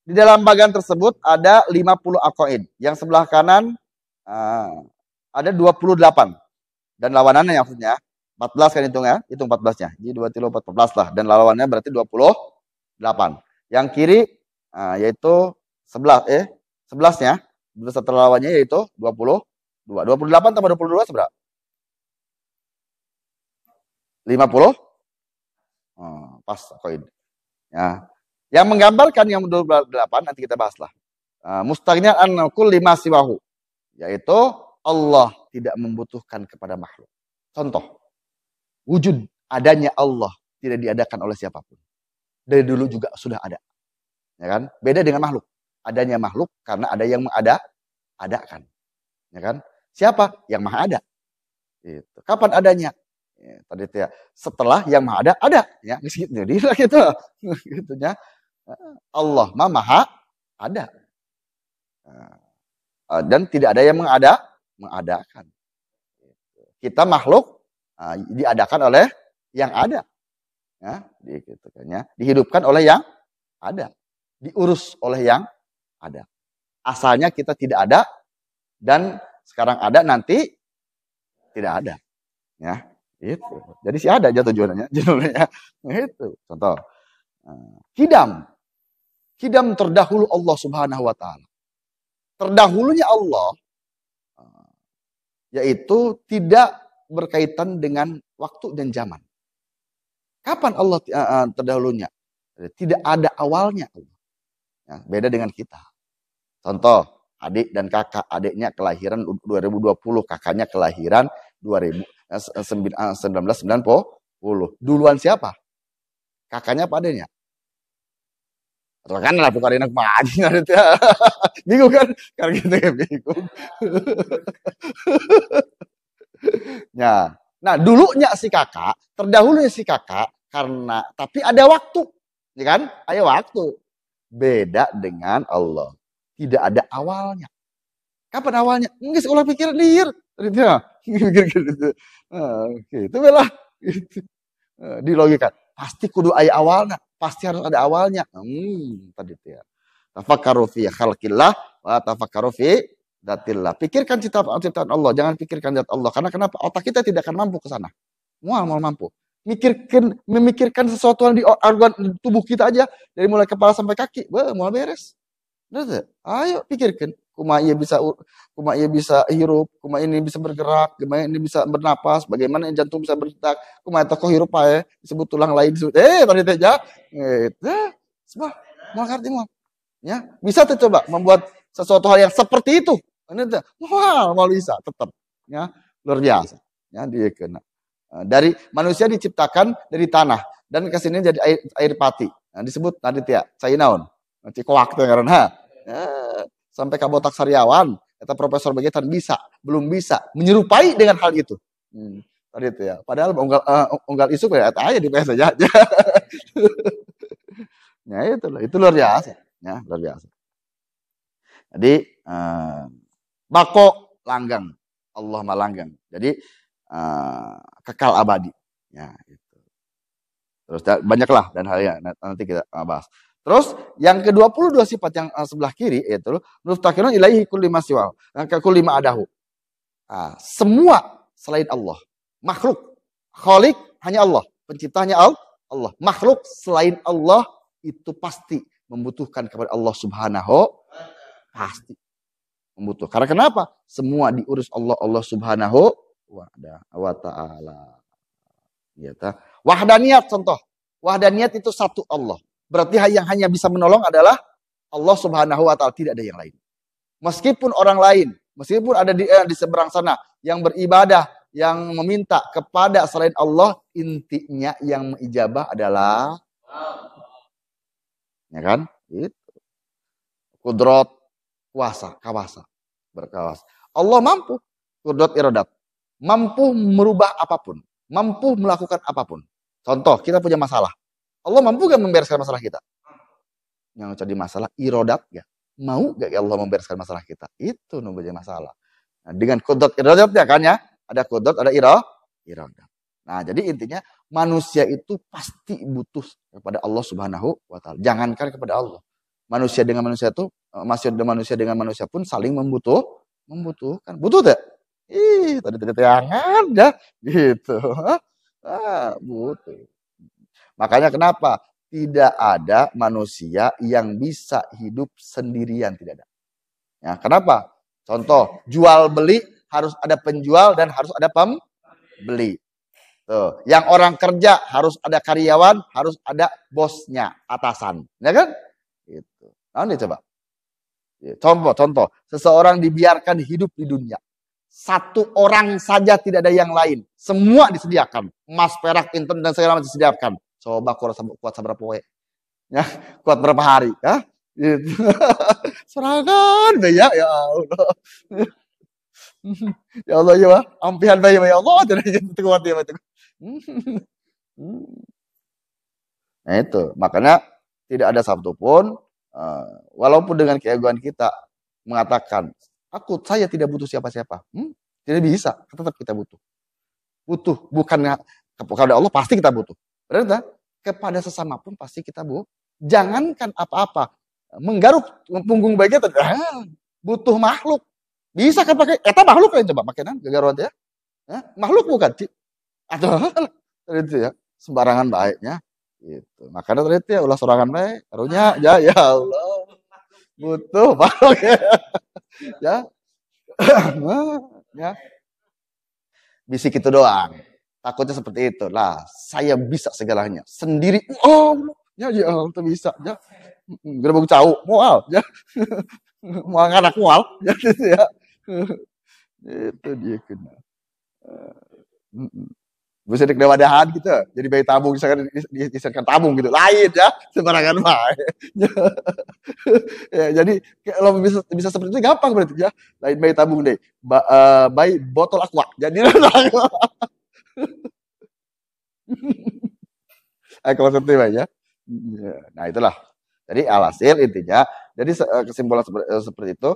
Di dalam bagian tersebut ada 50 aqaid. Yang sebelah kanan ada 28. Dan lawanannya maksudnya 14 kan hitungnya, hitung 14-nya. Jadi 2 kilo 14 lah. Dan lawannya berarti 28. Yang kiri yaitu 11-nya. Setelah lawannya yaitu 22. 28 tambah 22 seberapa? 50? Pas koin. Ya. Yang menggambarkan yang 28 nanti kita bahaslah. Mustaghniyan an kulli ma siwahu, yaitu Allah tidak membutuhkan kepada makhluk. Contoh, wujud adanya Allah tidak diadakan oleh siapapun. Dari dulu juga sudah ada. Ya kan? Beda dengan makhluk. Adanya makhluk karena ada yang mengadakan. Ya kan? Siapa? Yang maha ada. Itu. Kapan adanya? Ya, tadi ya, setelah yang maha ada. Ya, jadi gitu. Gitunya. Allah maha ada. Dan tidak ada yang mengadakan. Kita makhluk diadakan oleh yang ada. Ya, gitu kan ya. Dihidupkan oleh yang ada. Diurus oleh yang ada. Asalnya kita tidak ada dan sekarang ada, nanti tidak ada. Ya, itu. Jadi si ada aja tujuannya. Itu. Contoh. Kidam terdahulu Allah Subhanahu wa taala. Terdahulunya Allah yaitu tidak berkaitan dengan waktu dan zaman. Kapan Allah terdahulunya? Tidak ada awalnya. Ya, beda dengan kita. Contoh, adik dan kakak. Adiknya kelahiran 2020, kakaknya kelahiran 1990. Duluan siapa? Kakaknya apa adiknya? Kan lah bukan enak maju. Bingung kan? Karena kita bingung. Nah, dulunya si kakak, terdahulunya si kakak, karena tapi ada waktu, ya kan? Ada waktu. Beda dengan Allah, tidak ada awalnya. Kapan awalnya? Enggak sekolah pikiran dir, pikir gitu. Itu belah. Di logika pasti kudu aya awalnya, pasti harus ada awalnya. Tadi itu ya. Tafakkaru fi khalqillah wa tafakkaru fi datillah. Pikirkan ciptaan Allah, jangan pikirkan zat Allah. Karena kenapa? Otak kita tidak akan mampu ke sana. Mau mampu. Memikirkan sesuatu yang di organ tubuh kita aja, dari mulai kepala sampai kaki, mau beres. Ayo pikirkan. Kumaha ia bisa hirup, kumaha ini bisa bergerak, kumaha ini bisa bernapas, bagaimana jantung bisa berdetak, kumaha tokoh hirup aja disebut tulang lain disebut tadi teh ya. Semua mau ngerti mau. Ya, bisa tuh coba membuat sesuatu hal yang seperti itu. Ini mau bisa tetap ya, luar biasa. Ya, dia kena. Dari manusia diciptakan dari tanah dan kesini jadi air pati. Nah, disebut tadi ya, cai naon. Cikoak teh karena sampai ke botak sariawan, kata Profesor Bagetan belum bisa menyerupai dengan hal itu. Tadi itu ya. Padahal unggal isu kayak aja di PS aja. Ya itu luar biasa. Ya, luar biasa. Jadi bako langgang, Allah malanggang. Jadi kekal abadi. Ya, itu. Terus banyaklah dan hal yang nanti kita bahas. Terus yang ke-22 sifat yang sebelah kiri yaitu muftakirun ilaihi kulli ma siwa, kulli ma adahu. Semua selain Allah. Makhluk, khaliq hanya Allah, penciptanya Allah. Makhluk selain Allah itu pasti membutuhkan kepada Allah Subhanahu, pasti membutuhkan. Karena kenapa? Semua diurus Allah Subhanahu wa ta'ala. Ya, wahdaniyat contoh. Wahdaniyat itu satu Allah. Berarti yang hanya bisa menolong adalah Allah Subhanahu wa ta'ala, tidak ada yang lain. Meskipun orang lain, meskipun ada di seberang sana yang beribadah, yang meminta kepada selain Allah, intinya yang mengijabah adalah ya kan? Itu. Kudrat, kuasa, kawasa, berkawas. Allah mampu, kudrat iradat, mampu merubah apapun, mampu melakukan apapun. Contoh, kita punya masalah. Allah mampu gak membereskan masalah kita? Yang jadi masalah irodat gak? Mau gak Allah membereskan masalah kita? Itu namanya masalah. Nah, dengan kudrat iradat ya kan ya? Ada kudrat, ada iradat. Nah, jadi intinya manusia itu pasti butuh kepada Allah Subhanahu wa ta'ala. Jangankan kepada Allah. Manusia dengan manusia tuh, manusia dengan manusia pun saling membutuhkan. Butuh tak? Ih, tadi jangan dah gitu. Butuh. Makanya kenapa tidak ada manusia yang bisa hidup sendirian, tidak ada. Ya, kenapa? Contoh, jual beli harus ada penjual dan harus ada pembeli. Tuh, yang orang kerja harus ada karyawan, harus ada bosnya, atasan, ya kan? Gitu. Nah, ini coba. Contoh, seseorang dibiarkan hidup di dunia. Satu orang saja tidak ada yang lain. Semua disediakan. Emas, perak, inten, dan segala macam disediakan. Coba kuat seberapa poe. Ya, kuat berapa hari. Ya, gitu. Serangan, ya Allah. Ya Allah, ya ampihan bayi, ya Allah. Jadi kuat ya. Nah itu, makanya tidak ada satupun, walaupun dengan keegoan kita mengatakan, saya tidak butuh siapa-siapa. Tidak bisa, tetap kita butuh. Butuh, bukannya kepada Allah pasti kita butuh. Berarti kepada sesama pun pasti kita butuh. Jangankan apa-apa, menggaruk punggung bagian, butuh makhluk. Bisa kan pakai, makhluk kan coba pakai gagaruan ya. Makhluk bukan, atau itu ya, sembarangan baiknya. Gitu. Makanya ternyata ya ulah sorangan baik, karunya ya Allah. Butuh makhluk ya. Ya. Bisik itu doang. Takutnya seperti itu. Lah, saya bisa segalanya. Sendiri. Ya Allah, bisa. Ya. Gerbong cau, mual. Ya. Mual anak mual. Ya, gitu ya. Itu dia kena. Bisa dikewadahan gitu. Jadi bayi tabung, misalkan disediakan tabung gitu. Lain ya, sembarangan baik. Ya, jadi kalau bisa seperti itu gampang berarti ya. Lain bayi tabung deh. Bayi botol aqua. Jadi kalau seperti ya. Nah, itulah. Jadi alhasil intinya, jadi kesimpulan seperti itu,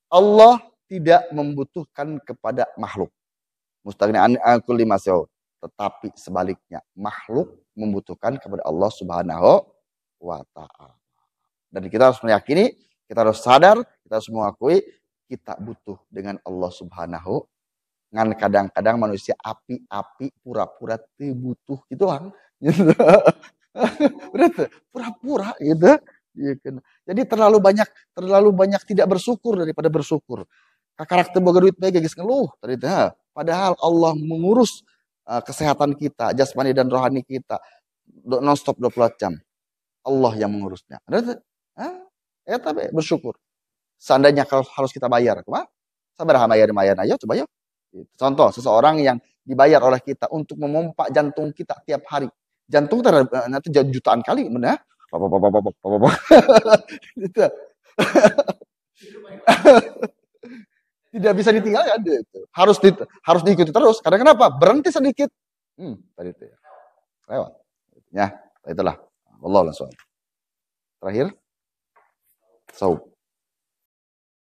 Allah tidak membutuhkan kepada makhluk. Mustaghni'an an kulli masya'. Tetapi sebaliknya, makhluk membutuhkan kepada Allah Subhanahu wa ta'ala. Dan kita harus meyakini, kita harus sadar, kita harus mengakui kita butuh dengan Allah Subhanahu. Ngan kadang-kadang manusia api-api pura-pura butuh gitu kan. Berarti pura-pura gitu. Jadi terlalu banyak tidak bersyukur daripada bersyukur. Karakter boga duit bae geus ngeluh tadi teh. Padahal Allah mengurus kesehatan kita, jasmani dan rohani kita non-stop 24 jam. Allah yang mengurusnya. Tapi bersyukur. Seandainya kalau harus kita bayar, sabar bayar aja coba yuk. Contoh, seseorang yang dibayar oleh kita untuk memompa jantung kita tiap hari. Jantung nanti jutaan kali, benar? Tidak bisa ditinggalkan itu. Harus diikuti terus. Karena kenapa? Berhenti sedikit. Tadi itu ya. Lewat. Ya, itulah. Allah SWT. Terakhir.